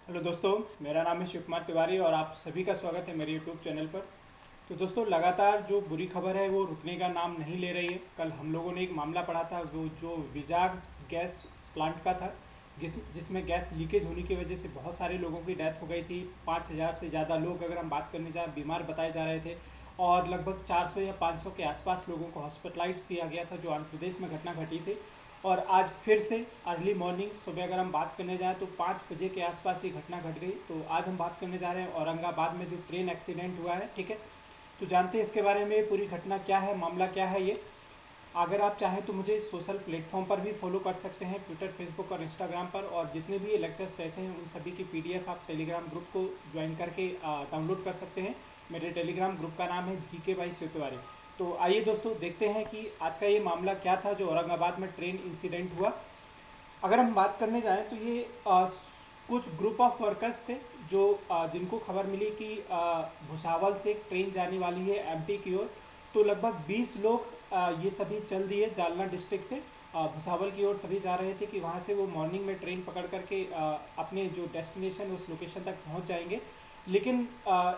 Hello दोस्तों, मेरा नाम है शिव कुमार तिवारी और आप सभी का स्वागत है मेरे यूट्यूब चैनल पर। तो दोस्तों, लगातार जो बुरी खबर है वो रुकने का नाम नहीं ले रही है। कल हम लोगों ने एक मामला पढ़ा था, वो जो विजाग गैस प्लांट का था, जिसमें गैस लीकेज होने की वजह से बहुत सारे लोगों की डेथ हो गई थी। 5,000 से ज़्यादा लोग, अगर हम बात करने जाए, बीमार बताए जा रहे थे और लगभग 400 या 500 के आसपास लोगों को हॉस्पिटलाइज किया गया था, जो आंध्र प्रदेश में घटना घटी थी। और आज फिर से अर्ली मॉर्निंग, सुबह अगर हम बात करने जाएँ तो 5 बजे के आसपास ये घटना घट गई। तो आज हम बात करने जा रहे हैं औरंगाबाद में जो ट्रेन एक्सीडेंट हुआ है। ठीक है, तो जानते हैं इसके बारे में, पूरी घटना क्या है, मामला क्या है ये। अगर आप चाहें तो मुझे सोशल प्लेटफॉर्म पर भी फॉलो कर सकते हैं, ट्विटर, फेसबुक और इंस्टाग्राम पर। और जितने भी ये लेक्चर्स रहते हैं उन सभी की पीडीएफ आप टेलीग्राम ग्रुप को ज्वाइन करके डाउनलोड कर सकते हैं। मेरे टेलीग्राम ग्रुप का नाम है जीके बाई शिव तिवारी। तो आइए दोस्तों, देखते हैं कि आज का ये मामला क्या था जो औरंगाबाद में ट्रेन इंसिडेंट हुआ। अगर हम बात करने जाएं तो ये कुछ ग्रुप ऑफ वर्कर्स थे जो जिनको खबर मिली कि भुसावल से एक ट्रेन जाने वाली है एमपी की ओर। तो लगभग 20 लोग ये सभी चल दिए जालना डिस्ट्रिक्ट से भुसावल की ओर सभी जा रहे थे कि वहाँ से वो मॉर्निंग में ट्रेन पकड़ करके अपने जो डेस्टिनेशन उस लोकेशन तक पहुँच जाएंगे। लेकिन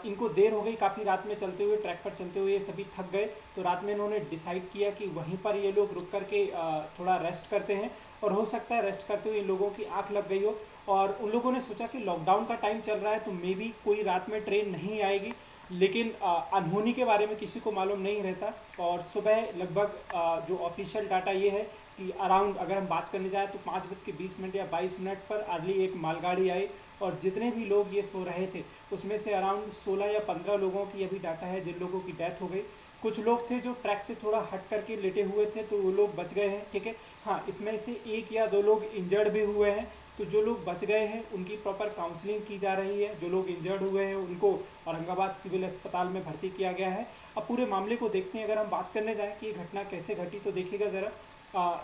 इनको देर हो गई, काफ़ी रात में चलते हुए, ट्रैक पर चलते हुए ये सभी थक गए। तो रात में इन्होंने डिसाइड किया कि वहीं पर ये लोग रुक करके थोड़ा रेस्ट करते हैं। और हो सकता है रेस्ट करते हुए इन लोगों की आंख लग गई हो और उन लोगों ने सोचा कि लॉकडाउन का टाइम चल रहा है तो मे बी कोई रात में ट्रेन नहीं आएगी। लेकिन अनहोनी के बारे में किसी को मालूम नहीं रहता। और सुबह लगभग जो ऑफिशियल डाटा ये है कि अराउंड, अगर हम बात करने जाएँ तो 5:20 या 22 पर अर्ली एक मालगाड़ी आई। और जितने भी लोग ये सो रहे थे उसमें से अराउंड 16 या 15 लोगों की अभी डाटा है जिन लोगों की डेथ हो गई। कुछ लोग थे जो ट्रैक से थोड़ा हट करके लेटे हुए थे, तो वो लोग बच गए हैं। ठीक है, हाँ, इसमें से 1 या 2 लोग इंजर्ड भी हुए हैं। तो जो लोग बच गए हैं उनकी प्रॉपर काउंसलिंग की जा रही है। जो लोग इंजर्ड हुए हैं उनको औरंगाबाद सिविल अस्पताल में भर्ती किया गया है। अब पूरे मामले को देखते हैं। अगर हम बात करने जाएँ कि ये घटना कैसे घटी, तो देखिएगा ज़रा।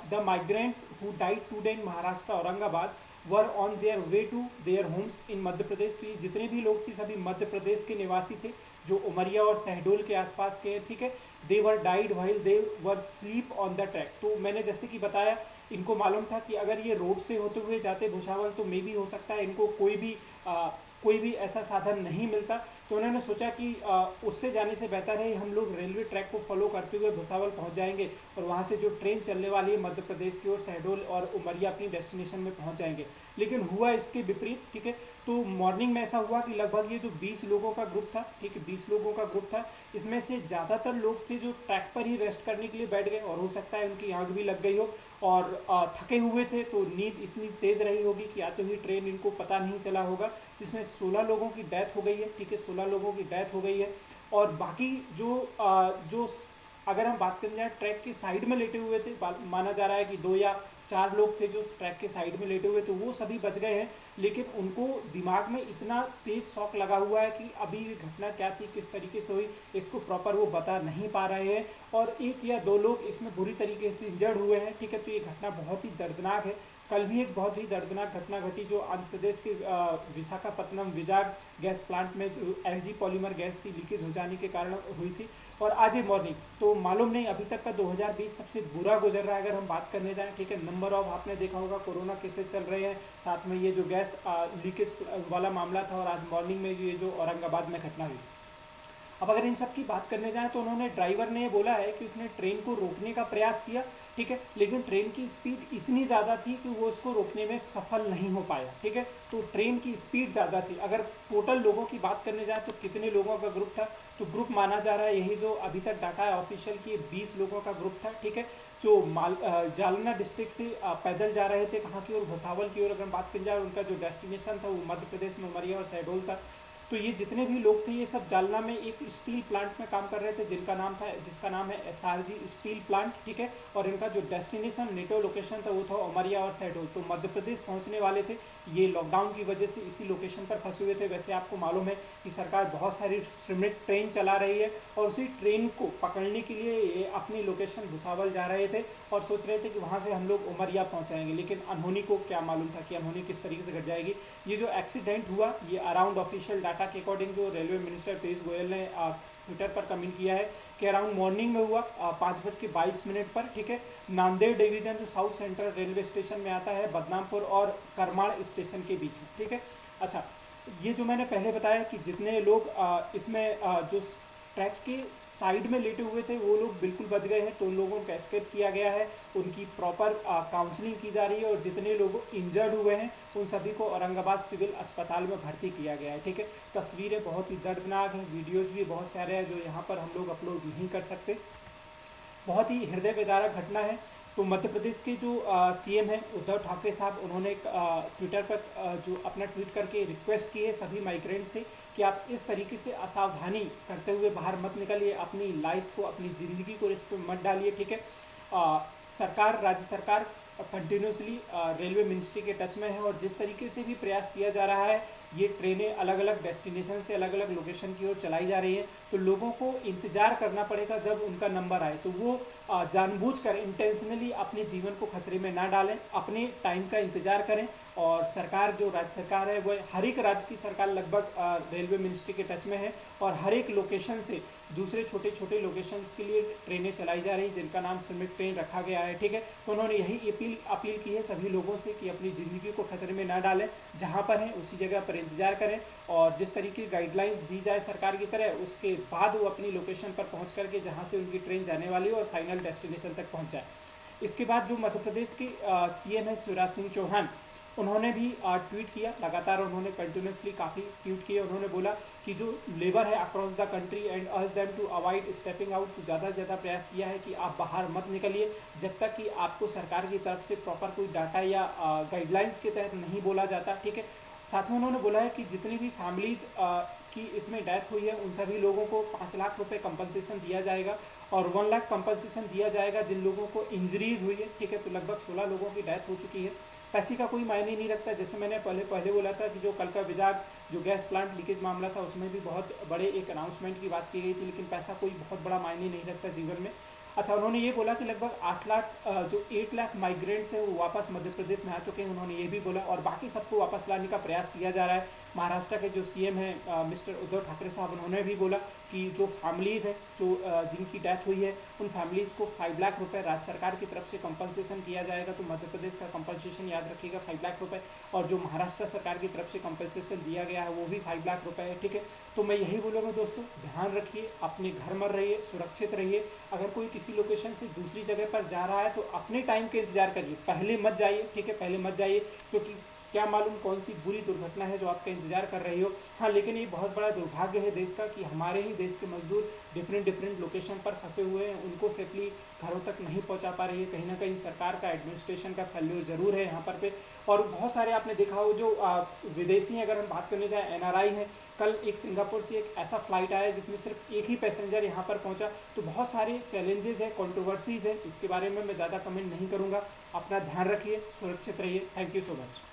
The migrants who died today in Maharashtra Aurangabad were on their way to their homes in Madhya Pradesh. तो ये जितने भी लोग थे सभी मध्य प्रदेश के निवासी थे, जो उमरिया और शहडोल के आसपास के हैं। ठीक है, they were died while they were sleep on the track. तो मैंने जैसे कि बताया, इनको मालूम था कि अगर ये रोड से होते हुए जाते भुसावल तो मे भी हो सकता है इनको कोई भी ऐसा साधन नहीं मिलता। तो उन्होंने सोचा कि उससे जाने से बेहतर है हम लोग रेलवे ट्रैक को फॉलो करते हुए भुसावल पहुंच जाएंगे और वहां से जो ट्रेन चलने वाली है मध्य प्रदेश की ओर, शहडोल और उमरिया अपनी डेस्टिनेशन में पहुंच जाएंगे। लेकिन हुआ इसके विपरीत। ठीक है, तो मॉर्निंग में ऐसा हुआ कि लगभग ये जो 20 लोगों का ग्रुप था, ठीक है, 20 लोगों का ग्रुप था, इसमें से ज़्यादातर लोग थे जो ट्रैक पर ही रेस्ट करने के लिए बैठ गए। और हो सकता है उनकी आँख भी लग गई हो और थके हुए थे, तो नींद इतनी तेज़ रही होगी कि आते हुई ट्रेन इनको पता नहीं चला होगा, जिसमें 16 लोगों की डेथ हो गई है। ठीक है, 16 लोगों की डेथ हो गई है। और बाकी जो अगर हम बात करें जाए, ट्रैक के साइड में लेटे हुए थे, माना जा रहा है कि 2 या 4 लोग थे जो ट्रैक के साइड में लेटे हुए, तो वो सभी बच गए हैं। लेकिन उनको दिमाग में इतना तेज शॉक लगा हुआ है कि अभी ये घटना क्या थी, किस तरीके से हुई, इसको प्रॉपर वो बता नहीं पा रहे हैं। और 1 या 2 लोग इसमें बुरी तरीके से इंजर्ड हुए हैं। ठीक है, तो ये घटना बहुत ही दर्दनाक है। कल भी एक बहुत ही दर्दनाक घटना घटी जो आंध्र प्रदेश के विशाखापत्तनम विजाग गैस प्लांट में एलजी पॉलीमर गैस थी, लीकेज हो जाने के कारण हुई थी। और आज ही मॉर्निंग, तो मालूम नहीं, अभी तक का 2020 सबसे बुरा गुजर रहा है अगर हम बात करने जाएं। ठीक है, नंबर ऑफ, आपने देखा होगा, कोरोना केसेस चल रहे हैं, साथ में ये जो गैस लीकेज वाला मामला था, और आज मॉर्निंग में ये जो औरंगाबाद में घटना हुई। अब अगर इन सब की बात करने जाएं तो उन्होंने, ड्राइवर ने बोला है कि उसने ट्रेन को रोकने का प्रयास किया। ठीक है, लेकिन ट्रेन की स्पीड इतनी ज़्यादा थी कि वो उसको रोकने में सफल नहीं हो पाया। ठीक है, तो ट्रेन की स्पीड ज़्यादा थी। अगर टोटल लोगों की बात करने जाए तो कितने लोगों का ग्रुप था, तो ग्रुप माना जा रहा है, यही जो अभी तक डाटा है ऑफिशियल की, 20 लोगों का ग्रुप था। ठीक है, जो जालना डिस्ट्रिक्ट से पैदल जा रहे थे, कहाँ की ओर, भुसावल की ओर। अगर बात करें जाए, उनका जो डेस्टिनेशन था वो मध्य प्रदेश में उमरिया और शहडोल था। तो ये जितने भी लोग थे ये सब जालना में एक स्टील प्लांट में काम कर रहे थे, जिसका नाम है एसआरजी स्टील प्लांट। ठीक है, और इनका जो डेस्टिनेशन, नेटो लोकेशन था, वो था उमरिया और शहडोल। तो मध्य प्रदेश पहुंचने वाले थे। ये लॉकडाउन की वजह से इसी लोकेशन पर फंसे हुए थे। वैसे आपको मालूम है कि सरकार बहुत सारी श्रमिक ट्रेन चला रही है और उसी ट्रेन को पकड़ने के लिए ये अपनी लोकेशन भुसावल जा रहे थे और सोच रहे थे कि वहाँ से हम लोग उमरिया पहुँचाएंगे। लेकिन अनहोनी को क्या मालूम था कि अनहोनी किस तरीके से घट जाएगी। ये जो एक्सीडेंट हुआ, ये अराउंड ऑफिशियल डाटा के अकॉर्डिंग, जो रेलवे मिनिस्टर पीयूष गोयल ने ट्विटर पर कमेंट किया है कि अराउंड मॉर्निंग में हुआ 5:22 पर, ठीक है, नांदेड़ डिवीज़न जो साउथ सेंट्रल रेलवे स्टेशन में आता है, बदनामपुर और करमाड़ स्टेशन के बीच में, ठीक है। अच्छा, ये जो मैंने पहले बताया कि जितने लोग इसमें जो ट्रैक के साइड में लेटे हुए थे वो लोग बिल्कुल बच गए हैं, तो उन लोगों को एस्केप किया गया है, उनकी प्रॉपर काउंसलिंग की जा रही है और जितने लोग इंजर्ड हुए हैं उन सभी को औरंगाबाद सिविल अस्पताल में भर्ती किया गया है, ठीक है। तस्वीरें बहुत ही दर्दनाक हैं, वीडियोज़ भी बहुत सारे हैं जो यहाँ पर हम लोग अपलोड नहीं कर सकते। बहुत ही हृदय विदारक घटना है। तो मध्य प्रदेश के जो सीएम हैं उद्धव ठाकरे साहब, उन्होंने एक ट्विटर पर जो अपना ट्वीट करके रिक्वेस्ट की है सभी माइग्रेंट से कि आप इस तरीके से असावधानी करते हुए बाहर मत निकलिए, अपनी लाइफ को, अपनी ज़िंदगी को रिस्क में मत डालिए, ठीक है। सरकार, राज्य सरकार कंटिन्यूसली रेलवे मिनिस्ट्री के टच में है और जिस तरीके से भी प्रयास किया जा रहा है, ये ट्रेनें अलग अलग डेस्टिनेशन से अलग अलग लोकेशन की ओर चलाई जा रही है, तो लोगों को इंतज़ार करना पड़ेगा जब उनका नंबर आए, तो वो जानबूझकर इंटेंशनली अपने जीवन को खतरे में ना डालें, अपने टाइम का इंतज़ार करें। और सरकार, जो राज्य सरकार है, वह हर एक राज्य की सरकार लगभग रेलवे मिनिस्ट्री के टच में है और हर एक लोकेशन से दूसरे छोटे छोटे लोकेशंस के लिए ट्रेनें चलाई जा रही, जिनका नाम श्रमिक ट्रेन रखा गया है, ठीक है। तो उन्होंने यही अपील की है सभी लोगों से कि अपनी ज़िंदगी को खतरे में ना डालें, जहाँ पर हैं उसी जगह पर इंतज़ार करें और जिस तरीके की गाइडलाइंस दी जाए सरकार की तरह, उसके बाद वो अपनी लोकेशन पर पहुँच करके जहाँ से उनकी ट्रेन जाने वाली है और फाइनल डेस्टिनेशन तक पहुँच जाए। इसके बाद जो मध्य प्रदेश के सीएम है शिवराज सिंह चौहान, उन्होंने भी ट्वीट किया, लगातार उन्होंने कंटिन्यूसली काफ़ी ट्वीट किए। उन्होंने बोला कि जो लेबर है across the country and urge them to avoid stepping out, तो ज़्यादा से ज़्यादा प्रयास किया है कि आप बाहर मत निकलिए जब तक कि आपको सरकार की तरफ से प्रॉपर कोई डाटा या गाइडलाइंस के तहत नहीं बोला जाता, ठीक है। साथ में उन्होंने बोला है कि जितनी भी फैमिलीज़ की इसमें डेथ हुई है उन सभी लोगों को 5 लाख रुपए कंपनसेशन दिया जाएगा और 1 लाख कंपनसेशन दिया जाएगा जिन लोगों को इंजरीज़ हुई है, ठीक है। तो लगभग 16 लोगों की डेथ हो चुकी है। पैसे का कोई मायने नहीं रखता, जैसे मैंने पहले बोला था कि जो कल का विजाग जो गैस प्लांट लीकेज मामला था उसमें भी बहुत बड़े एक अनाउंसमेंट की बात की गई थी, लेकिन पैसा कोई बहुत बड़ा मायने नहीं रखता जीवन में। अच्छा, उन्होंने ये बोला कि लगभग 8 लाख माइग्रेंट्स हैं वो वापस मध्य प्रदेश में आ चुके हैं, उन्होंने ये भी बोला, और बाकी सबको वापस लाने का प्रयास किया जा रहा है। महाराष्ट्र के जो सीएम हैं मिस्टर उद्धव ठाकरे साहब, उन्होंने भी बोला कि जो फैमिलीज़ हैं जो जिनकी डेथ हुई है उन फैमिलीज़ को 5 लाख रुपए राज्य सरकार की तरफ से कंपनसेशन किया जाएगा। तो मध्य प्रदेश का कंपनसेशन याद रखिएगा 5 लाख रुपए, और जो महाराष्ट्र सरकार की तरफ से कंपनसेशन दिया गया है वो भी 5 लाख रुपए है, ठीक है। तो मैं यही बोलूँगा दोस्तों, ध्यान रखिए, अपने घर में रहिए, सुरक्षित रहिए। अगर कोई किसी लोकेशन से दूसरी जगह पर जा रहा है तो अपने टाइम के इंतजार करिए, पहले मत जाइए, ठीक है, पहले मत जाइए, क्योंकि क्या मालूम कौन सी बुरी दुर्घटना है जो आपका इंतजार कर रही हो। हाँ, लेकिन ये बहुत बड़ा दुर्भाग्य है देश का कि हमारे ही देश के मजदूर डिफरेंट लोकेशन पर फंसे हुए हैं, उनको सेफली घरों तक नहीं पहुंचा पा रही है। कहीं ना कहीं सरकार का एडमिनिस्ट्रेशन का फेल्योर ज़रूर है यहाँ पर पे। और बहुत सारे आपने देखा हो जो विदेशी, अगर हम बात करने जाए NRI हैं, कल एक सिंगापुर से एक ऐसा फ़्लाइट आया जिसमें सिर्फ एक ही पैसेंजर यहाँ पर पहुँचा। तो बहुत सारे चैलेंजेस हैं, कंट्रोवर्सीज़ हैं, इसके बारे में मैं ज़्यादा कमेंट नहीं करूँगा। अपना ध्यान रखिए, सुरक्षित रहिए। Thank you so much.